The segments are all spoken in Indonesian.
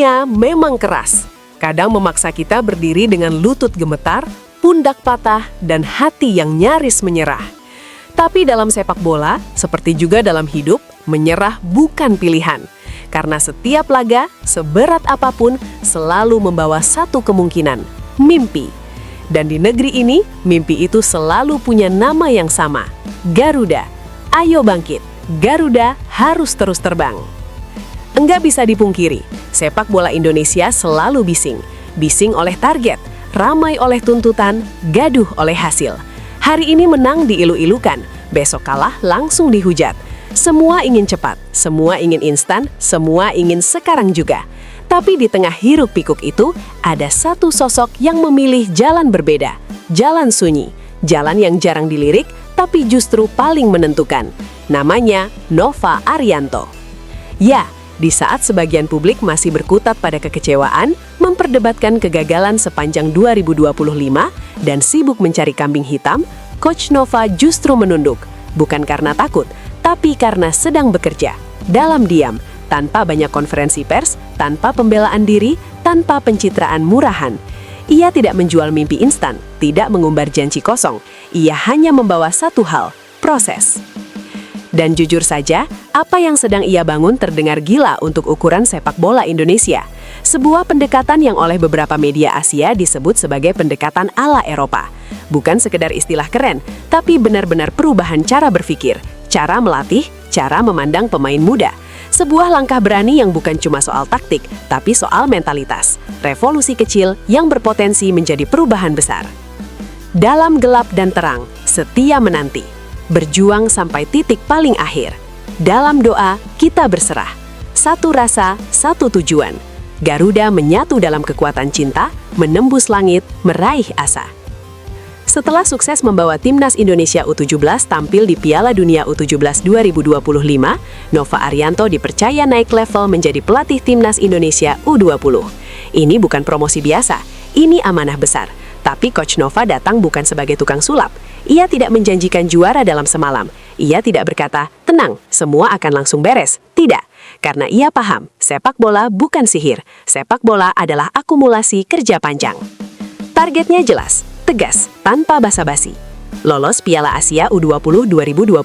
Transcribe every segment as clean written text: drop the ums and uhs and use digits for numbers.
Dunia memang keras. Kadang memaksa kita berdiri dengan lutut gemetar, pundak patah, dan hati yang nyaris menyerah. Tapi dalam sepak bola, seperti juga dalam hidup, menyerah bukan pilihan. Karena setiap laga, seberat apapun, selalu membawa satu kemungkinan, mimpi. Dan di negeri ini, mimpi itu selalu punya nama yang sama, Garuda. Ayo bangkit, Garuda harus terus terbang. Enggak bisa dipungkiri, sepak bola Indonesia selalu bising. Bising oleh target, ramai oleh tuntutan, gaduh oleh hasil. Hari ini menang diilu-ilukan, besok kalah langsung dihujat. Semua ingin cepat, semua ingin instan, semua ingin sekarang juga. Tapi di tengah hiruk-pikuk itu, ada satu sosok yang memilih jalan berbeda. Jalan sunyi, jalan yang jarang dilirik, tapi justru paling menentukan. Namanya Nova Arianto. Ya, di saat sebagian publik masih berkutat pada kekecewaan, memperdebatkan kegagalan sepanjang 2025, dan sibuk mencari kambing hitam, Coach Nova justru menunduk. Bukan karena takut, tapi karena sedang bekerja. Dalam diam, tanpa banyak konferensi pers, tanpa pembelaan diri, tanpa pencitraan murahan. Ia tidak menjual mimpi instan, tidak mengumbar janji kosong. Ia hanya membawa satu hal, proses. Dan jujur saja, apa yang sedang ia bangun terdengar gila untuk ukuran sepak bola Indonesia. Sebuah pendekatan yang oleh beberapa media Asia disebut sebagai pendekatan ala Eropa. Bukan sekedar istilah keren, tapi benar-benar perubahan cara berpikir, cara melatih, cara memandang pemain muda. Sebuah langkah berani yang bukan cuma soal taktik, tapi soal mentalitas. Revolusi kecil yang berpotensi menjadi perubahan besar. Dalam gelap dan terang, setia menanti. Berjuang sampai titik paling akhir. Dalam doa, kita berserah. Satu rasa, satu tujuan. Garuda menyatu dalam kekuatan cinta, menembus langit, meraih asa. Setelah sukses membawa timnas Indonesia U17 tampil di Piala Dunia U17 2025, Nova Arianto dipercaya naik level menjadi pelatih timnas Indonesia U20. Ini bukan promosi biasa, ini amanah besar. Tapi Coach Nova datang bukan sebagai tukang sulap. Ia tidak menjanjikan juara dalam semalam. Ia tidak berkata, tenang, semua akan langsung beres. Tidak, karena ia paham, sepak bola bukan sihir. Sepak bola adalah akumulasi kerja panjang. Targetnya jelas, tegas, tanpa basa-basi. Lolos Piala Asia U20 2027,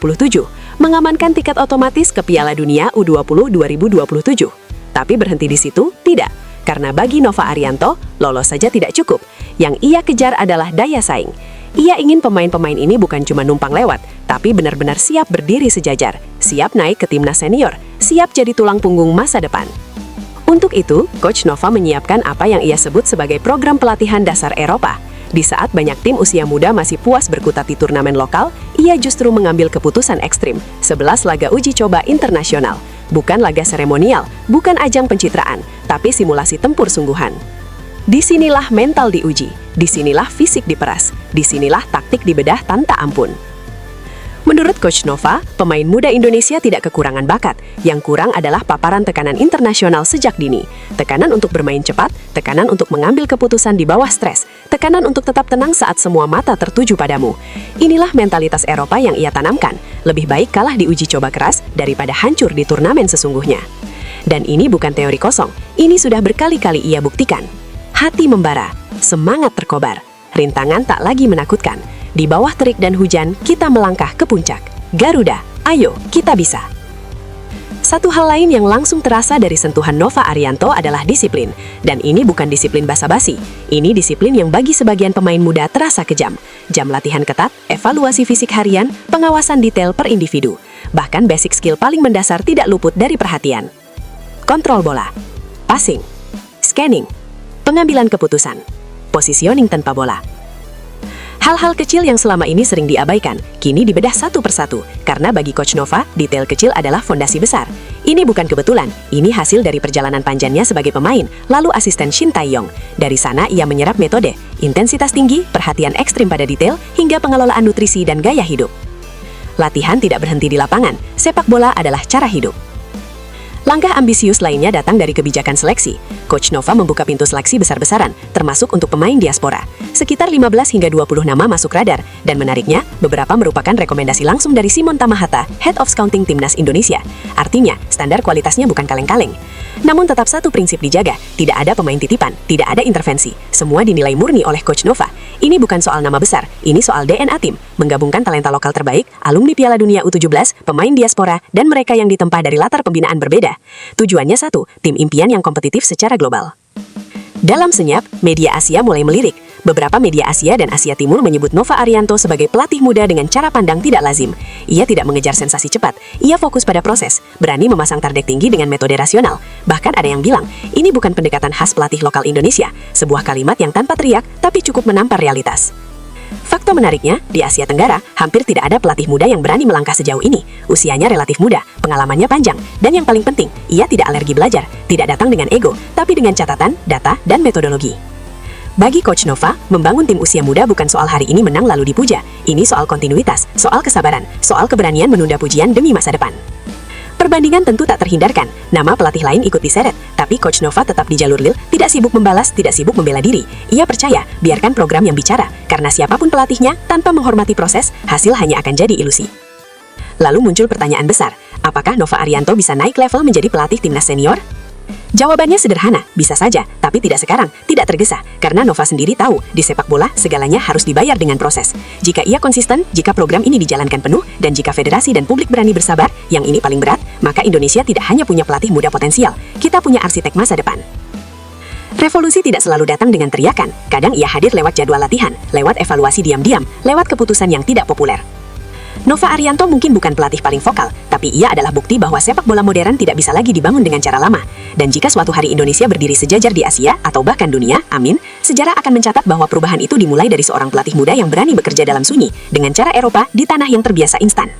mengamankan tiket otomatis ke Piala Dunia U20 2027. Tapi berhenti di situ? Tidak. Karena bagi Nova Arianto, lolos saja tidak cukup. Yang ia kejar adalah daya saing. Ia ingin pemain-pemain ini bukan cuma numpang lewat, tapi benar-benar siap berdiri sejajar, siap naik ke timnas senior, siap jadi tulang punggung masa depan. Untuk itu, Coach Nova menyiapkan apa yang ia sebut sebagai program pelatihan dasar Eropa. Di saat banyak tim usia muda masih puas berkutat di turnamen lokal, ia justru mengambil keputusan ekstrim, 11 laga uji coba internasional. Bukan laga seremonial, bukan ajang pencitraan, tapi simulasi tempur sungguhan. Disinilah mental diuji, disinilah fisik diperas, disinilah taktik dibedah tanpa ampun. Menurut Coach Nova, pemain muda Indonesia tidak kekurangan bakat. Yang kurang adalah paparan tekanan internasional sejak dini. Tekanan untuk bermain cepat, tekanan untuk mengambil keputusan di bawah stres, tekanan untuk tetap tenang saat semua mata tertuju padamu. Inilah mentalitas Eropa yang ia tanamkan. Lebih baik kalah di uji coba keras daripada hancur di turnamen sesungguhnya. Dan ini bukan teori kosong, ini sudah berkali-kali ia buktikan. Hati membara, semangat terkobar, rintangan tak lagi menakutkan. Di bawah terik dan hujan, kita melangkah ke puncak. Garuda, ayo, kita bisa. Satu hal lain yang langsung terasa dari sentuhan Nova Arianto adalah disiplin. Dan ini bukan disiplin basa-basi. Ini disiplin yang bagi sebagian pemain muda terasa kejam. Jam latihan ketat, evaluasi fisik harian, pengawasan detail per individu. Bahkan basic skill paling mendasar tidak luput dari perhatian. Kontrol bola, passing, scanning, pengambilan keputusan, positioning tanpa bola. Hal-hal kecil yang selama ini sering diabaikan, kini dibedah satu persatu. Karena bagi Coach Nova, detail kecil adalah fondasi besar. Ini bukan kebetulan, ini hasil dari perjalanan panjangnya sebagai pemain, lalu asisten Shin Tae-yong. Dari sana ia menyerap metode, intensitas tinggi, perhatian ekstrim pada detail, hingga pengelolaan nutrisi dan gaya hidup. Latihan tidak berhenti di lapangan, sepak bola adalah cara hidup. Langkah ambisius lainnya datang dari kebijakan seleksi. Coach Nova membuka pintu seleksi besar-besaran, termasuk untuk pemain diaspora. Sekitar 15 hingga 20 nama masuk radar, dan menariknya, beberapa merupakan rekomendasi langsung dari Simon Tamahata, Head of Scouting Timnas Indonesia. Artinya, standar kualitasnya bukan kaleng-kaleng. Namun tetap satu prinsip dijaga, tidak ada pemain titipan, tidak ada intervensi. Semua dinilai murni oleh Coach Nova. Ini bukan soal nama besar, ini soal DNA tim, menggabungkan talenta lokal terbaik, alumni Piala Dunia U17, pemain diaspora, dan mereka yang ditempa dari latar pembinaan berbeda. Tujuannya satu, tim impian yang kompetitif secara global. Dalam senyap, media Asia mulai melirik. Beberapa media Asia dan Asia Timur menyebut Nova Arianto sebagai pelatih muda dengan cara pandang tidak lazim. Ia tidak mengejar sensasi cepat, ia fokus pada proses, berani memasang target tinggi dengan metode rasional. Bahkan ada yang bilang, ini bukan pendekatan khas pelatih lokal Indonesia, sebuah kalimat yang tanpa teriak, tapi cukup menampar realitas. Fakta menariknya, di Asia Tenggara, hampir tidak ada pelatih muda yang berani melangkah sejauh ini. Usianya relatif muda, pengalamannya panjang, dan yang paling penting, ia tidak alergi belajar, tidak datang dengan ego, tapi dengan catatan, data, dan metodologi. Bagi Coach Nova, membangun tim usia muda bukan soal hari ini menang lalu dipuja. Ini soal kontinuitas, soal kesabaran, soal keberanian menunda pujian demi masa depan. Perbandingan tentu tak terhindarkan, nama pelatih lain ikut diseret, tapi Coach Nova tetap di jalur real, tidak sibuk membalas, tidak sibuk membela diri. Ia percaya, biarkan program yang bicara, karena siapapun pelatihnya, tanpa menghormati proses, hasil hanya akan jadi ilusi. Lalu muncul pertanyaan besar, apakah Nova Arianto bisa naik level menjadi pelatih timnas senior? Jawabannya sederhana, bisa saja, tapi tidak sekarang, tidak tergesa, karena Nova sendiri tahu, di sepak bola, segalanya harus dibayar dengan proses. Jika ia konsisten, jika program ini dijalankan penuh, dan jika federasi dan publik berani bersabar, yang ini paling berat, maka Indonesia tidak hanya punya pelatih muda potensial, kita punya arsitek masa depan. Revolusi tidak selalu datang dengan teriakan, kadang ia hadir lewat jadwal latihan, lewat evaluasi diam-diam, lewat keputusan yang tidak populer. Nova Arianto mungkin bukan pelatih paling vokal, tapi ia adalah bukti bahwa sepak bola modern tidak bisa lagi dibangun dengan cara lama. Dan jika suatu hari Indonesia berdiri sejajar di Asia atau bahkan dunia, amin, sejarah akan mencatat bahwa perubahan itu dimulai dari seorang pelatih muda yang berani bekerja dalam sunyi, dengan cara Eropa di tanah yang terbiasa instan.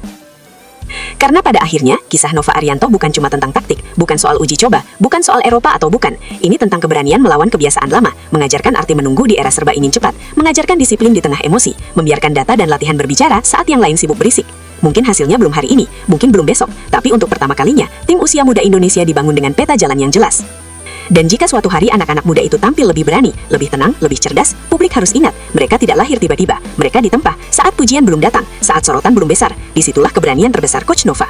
Karena pada akhirnya, kisah Nova Arianto bukan cuma tentang taktik, bukan soal uji coba, bukan soal Eropa atau bukan. Ini tentang keberanian melawan kebiasaan lama, mengajarkan arti menunggu di era serba ingin cepat, mengajarkan disiplin di tengah emosi, membiarkan data dan latihan berbicara saat yang lain sibuk berisik. Mungkin hasilnya belum hari ini, mungkin belum besok, tapi untuk pertama kalinya, tim usia muda Indonesia dibangun dengan peta jalan yang jelas. Dan jika suatu hari anak-anak muda itu tampil lebih berani, lebih tenang, lebih cerdas, publik harus ingat, mereka tidak lahir tiba-tiba, mereka ditempa saat pujian belum datang, saat sorotan belum besar, disitulah keberanian terbesar Coach Nova.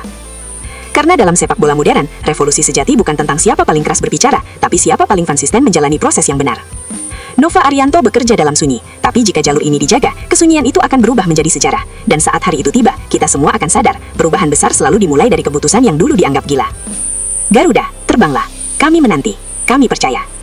Karena dalam sepak bola modern, revolusi sejati bukan tentang siapa paling keras berbicara, tapi siapa paling konsisten menjalani proses yang benar. Nova Arianto bekerja dalam sunyi, tapi jika jalur ini dijaga, kesunyian itu akan berubah menjadi sejarah. Dan saat hari itu tiba, kita semua akan sadar, perubahan besar selalu dimulai dari keputusan yang dulu dianggap gila. Garuda, terbanglah, kami menanti. Kami percaya.